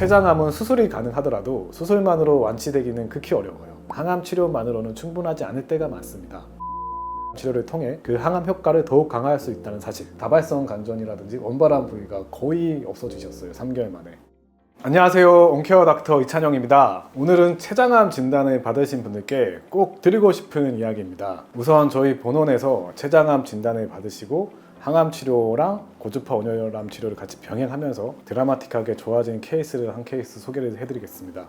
췌장암은 수술이 가능하더라도 수술만으로 완치되기는 극히 어려워요. 항암 치료만으로는 충분하지 않을 때가 많습니다. 치료를 통해 그 항암 효과를 더욱 강화할 수 있다는 사실, 다발성 관전이라든지 원발암 부위가 거의 없어지셨어요. 3개월 만에. 안녕하세요, 온케어 닥터 이찬영입니다. 오늘은 췌장암 진단을 받으신 분들께 꼭 드리고 싶은 이야기입니다. 우선 저희 본원에서 췌장암 진단을 받으시고 항암 치료랑 고주파 온열암 치료를 같이 병행하면서 드라마틱하게 좋아진 케이스를 한 케이스 소개를 해드리겠습니다.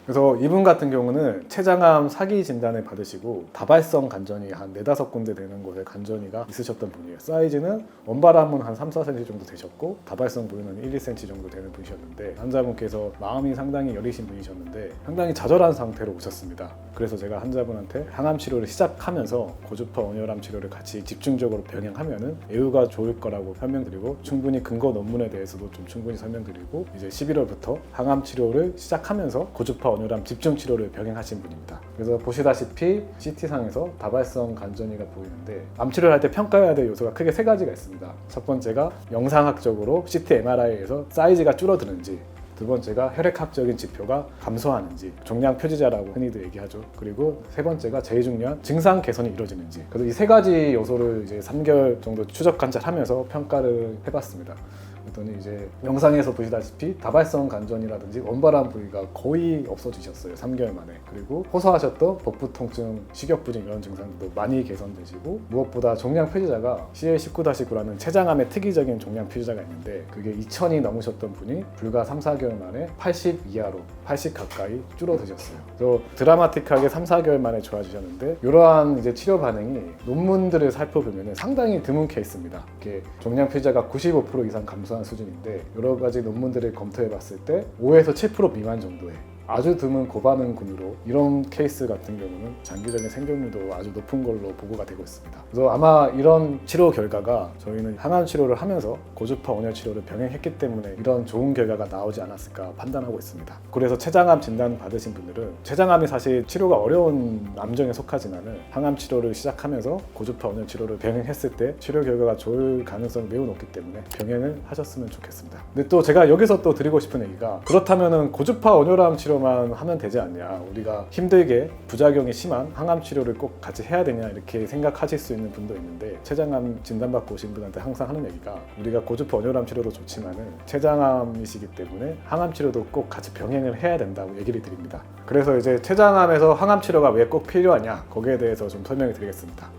그래서 이분 같은 경우는 췌장암 사기 진단을 받으시고 다발성 관전이 한 4-5군데 되는 곳에 관전이가 있으셨던 분이에요. 사이즈는 원발암은 한 3-4cm 정도 되셨고 다발성 부위는 1-2cm 정도 되는 분이셨는데 환자분께서 마음이 상당히 여리신 분이셨는데 상당히 좌절한 상태로 오셨습니다. 그래서 제가 환자분한테 항암 치료를 시작하면서 고주파 온열암 치료를 같이 집중적으로 병행하면은 애우가 좋을 거라고 설명드리고 충분히 근거 논문에 대해서도 좀 충분히 설명드리고 이제 11월부터 항암 치료를 시작하면서 고주파 온열암 집중 치료를 병행하신 분입니다. 그래서 보시다시피 CT상에서 다발성 관전이가 보이는데 암 치료를 할 때 평가해야 될 요소가 크게 3가지가 있습니다. 첫 번째가 영상학적으로 CT MRI에서 사이즈가 줄어드는지, 두 번째가 혈액학적인 지표가 감소하는지, 종양 표지자라고 흔히들 얘기하죠. 그리고 세 번째가 제일 중요한 증상 개선이 이루어지는지. 그래서 이 3가지 요소를 이제 3개월 정도 추적 관찰하면서 평가를 해봤습니다. 그랬더니 이제 영상에서 보시다시피 다발성 관전이라든지 원발암 부위가 거의 없어지셨어요. 3개월 만에. 그리고 호소하셨던 복부 통증, 식욕부진 이런 증상도 많이 개선되시고 무엇보다 종양 표지자가 CA19-9라는 췌장암의 특이적인 종양 표지자가 있는데 그게 2000이 넘으셨던 분이 불과 3-4개월 만에 80 이하로 80 가까이 줄어드셨어요. 그래서 드라마틱하게 3-4개월 만에 좋아지셨는데 이러한 이제 치료 반응이 논문들을 살펴보면 상당히 드문 케이스입니다. 이렇게 종양 표지자가 95% 이상 감소한 수준인데 여러 가지 논문들을 검토해 봤을 때 5에서 7% 미만 정도의 아주 드문 고반응군으로 이런 케이스 같은 경우는 장기적인 생존율도 아주 높은 걸로 보고가 되고 있습니다. 그래서 아마 이런 치료 결과가 저희는 항암 치료를 하면서 고주파 온열 치료를 병행했기 때문에 이런 좋은 결과가 나오지 않았을까 판단하고 있습니다. 그래서 췌장암 진단 받으신 분들은 췌장암이 사실 치료가 어려운 암종에 속하지만은 항암 치료를 시작하면서 고주파 온열 치료를 병행했을 때 치료 결과가 좋을 가능성이 매우 높기 때문에 병행을 하셨으면 좋겠습니다. 근데 또 제가 여기서 또 드리고 싶은 얘기가 그렇다면은 고주파 온열암 치료 만 하면 되지 않냐, 우리가 힘들게 부작용이 심한 항암 치료를 꼭 같이 해야 되냐 이렇게 생각하실 수 있는 분도 있는데 췌장암 진단받고 오신 분한테 항상 하는 얘기가 우리가 고주파 온열암 치료도 좋지만은 췌장암이시기 때문에 항암 치료도 꼭 같이 병행을 해야 된다고 얘기를 드립니다. 그래서 이제 췌장암에서 항암 치료가 왜 꼭 필요하냐 거기에 대해서 좀 설명을 드리겠습니다.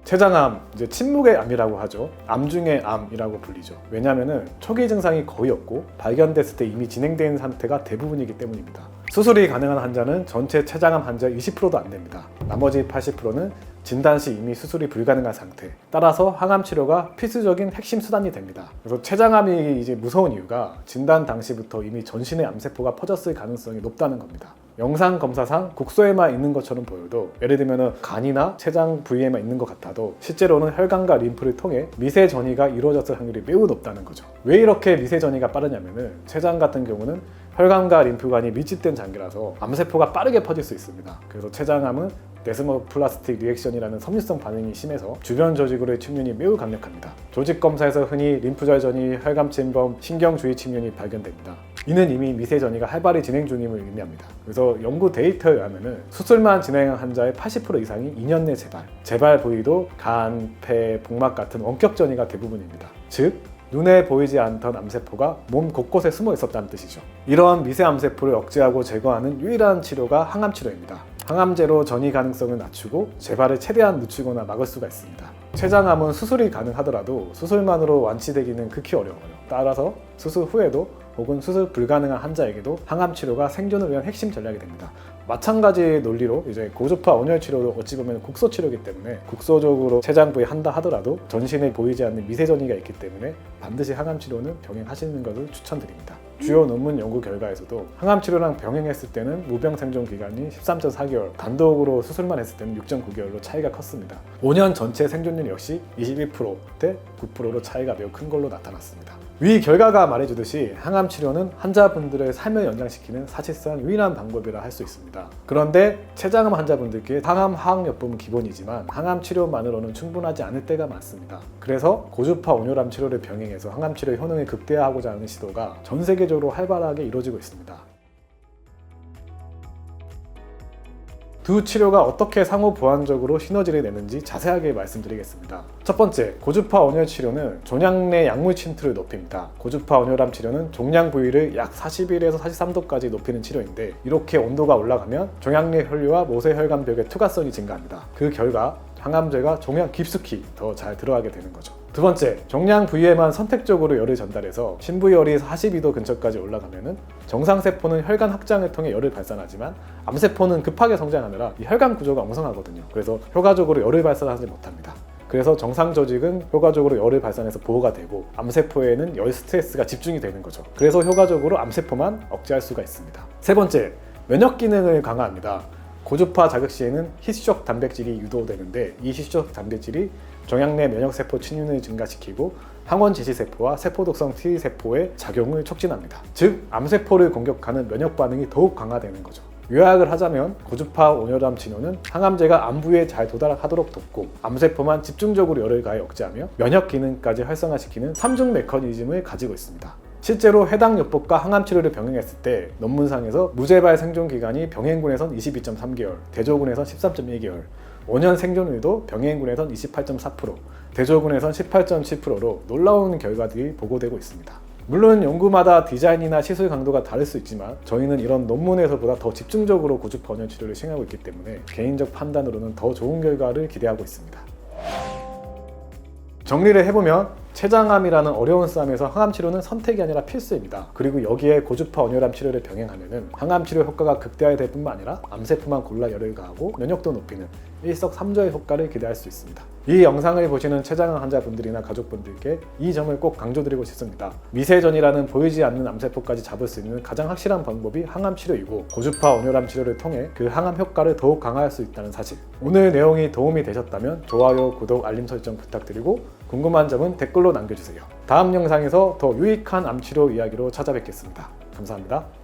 췌장암, 이제 침묵의 암이라고 하죠. 암 중의 암이라고 불리죠. 왜냐하면 초기 증상이 거의 없고 발견됐을 때 이미 진행된 상태가 대부분이기 때문입니다. 수술이 가능한 환자는 전체 췌장암 환자의 20%도 안 됩니다. 나머지 80%는 진단 시 이미 수술이 불가능한 상태. 따라서 항암 치료가 필수적인 핵심 수단이 됩니다. 그래서 췌장암이 이제 무서운 이유가 진단 당시부터 이미 전신에 암세포가 퍼졌을 가능성이 높다는 겁니다. 영상 검사상 국소에만 있는 것처럼 보여도 예를 들면 간이나 췌장 부위에만 있는 것 같아도 실제로는 혈관과 림프를 통해 미세 전이가 이루어졌을 확률이 매우 높다는 거죠. 왜 이렇게 미세 전이가 빠르냐면은 췌장 같은 경우는 혈관과 림프관이 밀집된 장기라서 암세포가 빠르게 퍼질 수 있습니다. 그래서 췌장암은 데스모플라스틱 리액션이라는 섬유성 반응이 심해서 주변 조직으로의 침륜이 매우 강력합니다. 조직 검사에서 흔히 림프절 전이, 혈관 침범, 신경 주위 침륜이 발견됩니다. 이는 이미 미세 전이가 활발히 진행 중임을 의미합니다. 그래서 연구 데이터에 의하면 수술만 진행한 환자의 80% 이상이 2년 내 재발 부위도 간, 폐, 복막 같은 원격 전이가 대부분입니다. 즉 눈에 보이지 않던 암세포가 몸 곳곳에 숨어 있었다는 뜻이죠. 이러한 미세 암세포를 억제하고 제거하는 유일한 치료가 항암 치료입니다. 항암제로 전이 가능성을 낮추고 재발을 최대한 늦추거나 막을 수가 있습니다. 췌장암은 수술이 가능하더라도 수술만으로 완치되기는 극히 어려워요. 따라서 수술 후에도 혹은 수술 불가능한 환자에게도 항암 치료가 생존을 위한 핵심 전략이 됩니다. 마찬가지 논리로 이제 고주파 온열 치료도 어찌 보면 국소 치료이기 때문에 국소적으로 췌장 부위 한다 하더라도 전신에 보이지 않는 미세 전이가 있기 때문에 반드시 항암 치료는 병행하시는 것을 추천드립니다. 주요 논문 연구 결과에서도 항암 치료랑 병행했을 때는 무병 생존 기간이 13.4개월, 단독으로 수술만 했을 때는 6.9개월로 차이가 컸습니다. 5년 전체 생존율 역시 21%대 9%로 차이가 매우 큰 걸로 나타났습니다. 위 결과가 말해주듯이 항암 치료는 환자분들의 삶을 연장시키는 사실상 유일한 방법이라 할 수 있습니다. 그런데 췌장암 환자분들께 항암 화학요법은 기본이지만 항암 치료만으로는 충분하지 않을 때가 많습니다. 그래서 고주파 온열암 치료를 병행해서 항암 치료 효능을 극대화하고자 하는 시도가 전 세계적으로 활발하게 이루어지고 있습니다. 두 치료가 어떻게 상호 보완적으로 시너지를 내는지 자세하게 말씀드리겠습니다. 첫 번째, 고주파 온열 치료는 종양 내 약물 침투를 높입니다. 고주파 온열암 치료는 종양 부위를 약 41에서 43도까지 높이는 치료인데 이렇게 온도가 올라가면 종양 내 혈류와 모세혈관벽의 투과성이 증가합니다. 그 결과 항암제가 종양 깊숙이 더 잘 들어가게 되는 거죠. 두 번째, 종양 부위에만 선택적으로 열을 전달해서 심부열이 42도 근처까지 올라가면은 정상세포는 혈관 확장을 통해 열을 발산하지만 암세포는 급하게 성장하느라 이 혈관 구조가 엉성하거든요. 그래서 효과적으로 열을 발산하지 못합니다. 그래서 정상 조직은 효과적으로 열을 발산해서 보호가 되고 암세포에는 열 스트레스가 집중이 되는 거죠. 그래서 효과적으로 암세포만 억제할 수가 있습니다. 세 번째, 면역 기능을 강화합니다. 고주파 자극 시에는 희수적 단백질이 유도되는데 이 희수적 단백질이 종양 내 면역세포 침윤을 증가시키고 항원 지시세포와 세포독성 T세포의 작용을 촉진합니다. 즉, 암세포를 공격하는 면역 반응이 더욱 강화되는 거죠. 요약을 하자면 고주파 온열암 치료는 항암제가 암부에 잘 도달하도록 돕고 암세포만 집중적으로 열을 가해 억제하며 면역 기능까지 활성화시키는 3중 메커니즘을 가지고 있습니다. 실제로 해당 요법과 항암 치료를 병행했을 때 논문상에서 무재발 생존 기간이 병행군에선 22.3개월, 대조군에선 13.1개월, 5년 생존율도 병행군에선 28.4%, 대조군에선 18.7%로 놀라운 결과들이 보고되고 있습니다. 물론 연구마다 디자인이나 시술 강도가 다를 수 있지만 저희는 이런 논문에서보다 더 집중적으로 고주파 온열 치료를 시행하고 있기 때문에 개인적 판단으로는 더 좋은 결과를 기대하고 있습니다. 정리를 해보면 췌장암이라는 어려운 싸움에서 항암 치료는 선택이 아니라 필수입니다. 그리고 여기에 고주파 온열암 치료를 병행하면은 항암 치료 효과가 극대화될 뿐만 아니라 암세포만 골라 열을 가하고 면역도 높이는 일석삼조의 효과를 기대할 수 있습니다. 이 영상을 보시는 췌장암 환자분들이나 가족분들께 이 점을 꼭 강조드리고 싶습니다. 미세전이라는 보이지 않는 암세포까지 잡을 수 있는 가장 확실한 방법이 항암 치료이고 고주파 온열암 치료를 통해 그 항암 효과를 더욱 강화할 수 있다는 사실. 오늘 내용이 도움이 되셨다면 좋아요, 구독, 알림 설정 부탁드리고 궁금한 점은 댓글로 남겨주세요. 다음 영상에서 더 유익한 암치료 이야기로 찾아뵙겠습니다. 감사합니다.